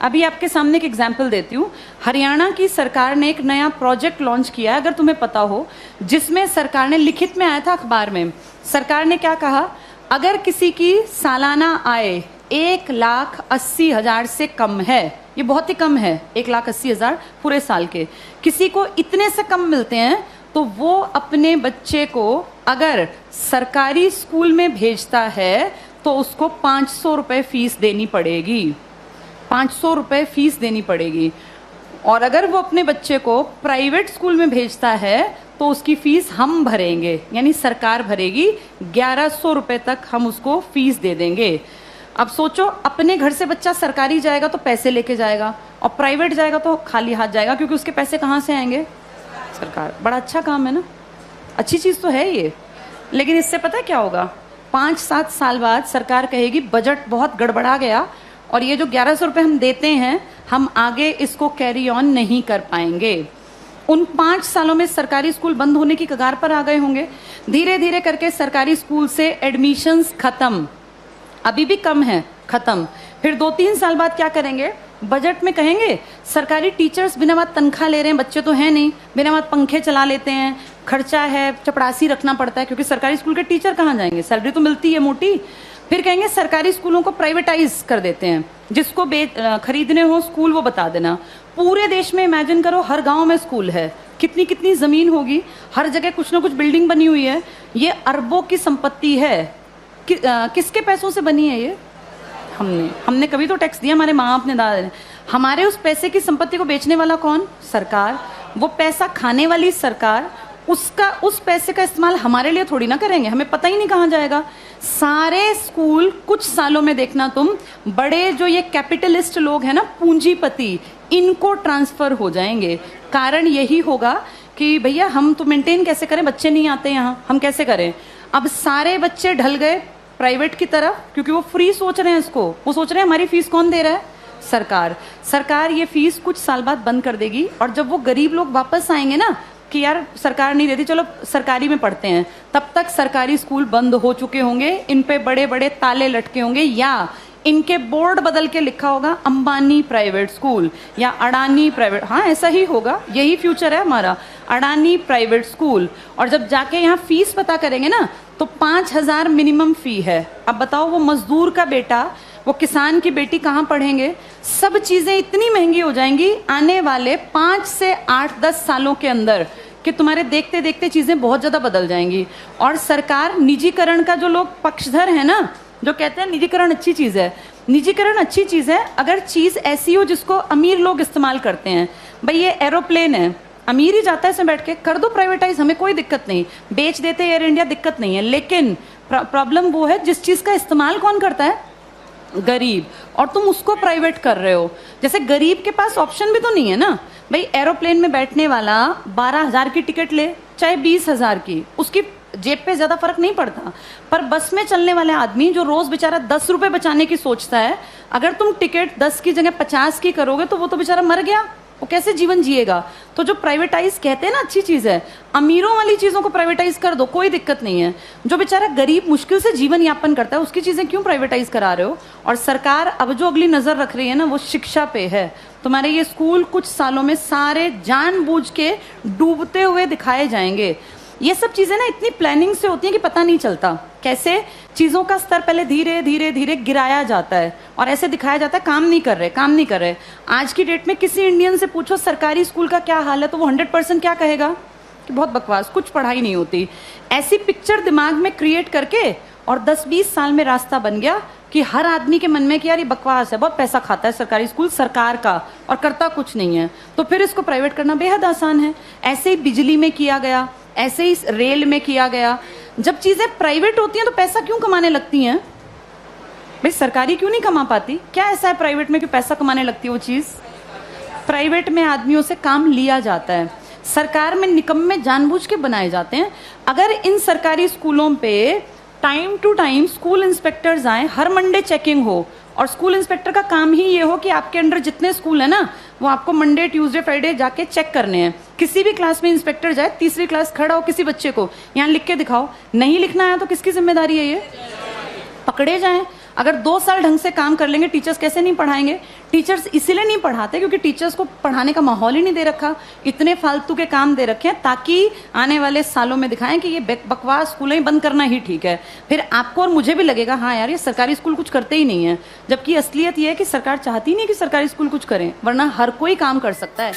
अभी आपके सामने एक एग्जाम्पल देती हूँ। हरियाणा की सरकार ने एक नया प्रोजेक्ट लॉन्च किया है, अगर तुम्हें पता हो, जिसमें सरकार ने, लिखित में आया था अखबार में, सरकार ने क्या कहा, अगर किसी की सालाना आय 1,80,000 से कम है, ये बहुत ही कम है, 1,80,000 पूरे साल के, किसी को इतने से कम मिलते हैं, तो वो अपने बच्चे को अगर सरकारी स्कूल में भेजता है तो उसको 500 रुपये फीस देनी पड़ेगी, 500 रुपये फीस देनी पड़ेगी। और अगर वो अपने बच्चे को प्राइवेट स्कूल में भेजता है तो उसकी फीस हम भरेंगे, यानी सरकार भरेगी, 1,100 रुपये तक हम उसको फीस दे देंगे। अब सोचो, अपने घर से बच्चा सरकारी जाएगा तो पैसे लेके जाएगा, और प्राइवेट जाएगा तो खाली हाथ जाएगा, क्योंकि उसके पैसे कहाँ से आएंगे? सरकार। बड़ा अच्छा काम है ना, अच्छी चीज़ तो है ये। लेकिन इससे पता है क्या होगा, 5-7 साल बाद सरकार कहेगी बजट बहुत गड़बड़ा गया और ये जो 1,100 रुपये हम देते हैं, हम आगे इसको कैरी ऑन नहीं कर पाएंगे। उन 5 सालों में सरकारी स्कूल बंद होने की कगार पर आ गए होंगे। धीरे धीरे करके सरकारी स्कूल से एडमिशन्स खत्म, अभी भी कम है, खत्म। फिर 2-3 साल बाद क्या करेंगे, बजट में कहेंगे सरकारी टीचर्स बिना बात तनख्वाह ले रहे हैं, बच्चे तो हैं नहीं, बिना बात पंखे चला लेते हैं, खर्चा है, चपरासी रखना पड़ता है, क्योंकि सरकारी स्कूल के टीचर कहाँ जाएंगे, सैलरी तो मिलती है मोटी। फिर कहेंगे सरकारी स्कूलों को प्राइवेटाइज कर देते हैं, जिसको खरीदने हो स्कूल वो बता देना। पूरे देश में इमेजिन करो, हर गांव में स्कूल है, कितनी कितनी ज़मीन होगी, हर जगह कुछ ना कुछ बिल्डिंग बनी हुई है, ये अरबों की संपत्ति है। किसके पैसों से बनी है ये? हमने कभी तो टैक्स दिया, हमारे माँ बाप ने, दादा ने। हमारे उस पैसे की संपत्ति को बेचने वाला कौन? सरकार। वो पैसा खाने वाली सरकार, उस पैसे का इस्तेमाल हमारे लिए थोड़ी ना करेंगे, हमें पता ही नहीं कहाँ जाएगा। सारे स्कूल कुछ सालों में देखना तुम, बड़े जो ये कैपिटलिस्ट लोग हैं ना, पूंजीपति, इनको ट्रांसफर हो जाएंगे। कारण यही होगा कि भैया हम तो मेंटेन कैसे करें, बच्चे नहीं आते यहाँ, हम कैसे करें। अब सारे बच्चे ढल गए प्राइवेट की तरफ, क्योंकि वो फ्री सोच रहे हैं इसको, वो सोच रहे हैं हमारी फीस कौन दे रहा है? सरकार। सरकार ये फीस कुछ साल बाद बंद कर देगी, और जब वो गरीब लोग वापस आएंगे ना कि यार सरकार नहीं देती, चलो सरकारी में पढ़ते हैं, तब तक सरकारी स्कूल बंद हो चुके होंगे, इन पे बड़े बड़े ताले लटके होंगे, या इनके बोर्ड बदल के लिखा होगा अंबानी प्राइवेट स्कूल या अडानी प्राइवेट। हाँ, ऐसा ही होगा, यही फ्यूचर है हमारा, अडानी प्राइवेट स्कूल। और जब जाके यहाँ फीस पता करेंगे ना, तो 5,000 मिनिमम फी है। अब बताओ, वो मजदूर का बेटा, वो किसान की बेटी कहाँ पढ़ेंगे? सब चीज़ें इतनी महंगी हो जाएंगी आने वाले 5 से 8-10 सालों के अंदर कि तुम्हारे देखते देखते चीज़ें बहुत ज़्यादा बदल जाएंगी। और सरकार, निजीकरण का जो लोग पक्षधर है ना, जो कहते हैं निजीकरण अच्छी चीज़ है, निजीकरण अच्छी चीज़ है अगर चीज़ ऐसी हो जिसको अमीर लोग इस्तेमाल करते हैं। भाई ये एरोप्लेन है, अमीर ही जाता है इसमें बैठ के, कर दो प्राइवेटाइज, हमें कोई दिक्कत नहीं, बेच देते एयर इंडिया, दिक्कत नहीं है। लेकिन प्रॉब्लम वो है जिस चीज़ का इस्तेमाल कौन करता है? गरीब। और तुम उसको प्राइवेट कर रहे हो। जैसे गरीब के पास ऑप्शन भी तो नहीं है ना, भाई एरोप्लेन में बैठने वाला 12,000 की टिकट ले चाहे 20,000 की, उसकी जेब पे ज़्यादा फर्क नहीं पड़ता। पर बस में चलने वाले आदमी जो रोज़ बेचारा 10 रुपये बचाने की सोचता है, अगर तुम टिकट 10 की जगह 50 की करोगे तो वो तो बेचारा मर गया, वो कैसे जीवन जिएगा। तो जो प्राइवेटाइज कहते हैं ना अच्छी चीज़ है, अमीरों वाली चीज़ों को प्राइवेटाइज कर दो, कोई दिक्कत नहीं है। जो बेचारा गरीब मुश्किल से जीवन यापन करता है, उसकी चीज़ें क्यों प्राइवेटाइज करा रहे हो? और सरकार अब जो अगली नज़र रख रही है ना, वो शिक्षा पे है। तुम्हारे ये स्कूल कुछ सालों में सारे जानबूझ के डूबते हुए दिखाए जाएंगे। ये सब चीज़ें ना इतनी प्लानिंग से होती हैं कि पता नहीं चलता कैसे चीज़ों का स्तर पहले धीरे धीरे धीरे गिराया जाता है और ऐसे दिखाया जाता है काम नहीं कर रहे, काम नहीं कर रहे। आज की डेट में किसी इंडियन से पूछो सरकारी स्कूल का क्या हाल है, तो वो 100% क्या कहेगा कि बहुत बकवास, कुछ पढ़ाई नहीं होती। ऐसी पिक्चर दिमाग में क्रिएट करके और 10-20 साल में रास्ता बन गया कि हर आदमी के मन में कि यार ये बकवास है, बहुत पैसा खाता है सरकारी स्कूल सरकार का और करता कुछ नहीं है, तो फिर इसको प्राइवेट करना बेहद आसान है। ऐसे ही बिजली में किया गया, ऐसे ही रेल में किया गया। जब चीज़ें प्राइवेट होती हैं तो पैसा क्यों कमाने लगती हैं? भाई सरकारी क्यों नहीं कमा पाती? क्या ऐसा है प्राइवेट में कि पैसा कमाने लगती है वो चीज़? प्राइवेट में आदमियों से काम लिया जाता है, सरकार में निकम्मे जानबूझ के बनाए जाते हैं। अगर इन सरकारी स्कूलों पे time to time school inspectors आए, हर मंडे चेकिंग हो, और स्कूल इंस्पेक्टर का काम ही ये हो कि आपके अंडर जितने स्कूल है ना, वो आपको मंडे ट्यूसडे फ्राइडे जाके चेक करने हैं। किसी भी क्लास में इंस्पेक्टर जाए, तीसरी क्लास खड़ा हो, किसी बच्चे को यहाँ लिख के दिखाओ, नहीं लिखना है तो किसकी जिम्मेदारी है? ये पकड़े जाएं। अगर 2 साल ढंग से काम कर लेंगे, टीचर्स कैसे नहीं पढ़ाएंगे? टीचर्स इसीलिए नहीं पढ़ाते क्योंकि टीचर्स को पढ़ाने का माहौल ही नहीं दे रखा। इतने फालतू के काम दे रखे हैं ताकि आने वाले सालों में दिखाएं कि ये बकवास स्कूलें ही बंद करना ही ठीक है। फिर आपको और मुझे भी लगेगा हाँ यार, ये सरकारी स्कूल कुछ करते ही नहीं है, जबकि असलियत ये है कि सरकार चाहती नहीं कि सरकारी स्कूल कुछ करें, वरना हर कोई काम कर सकता है।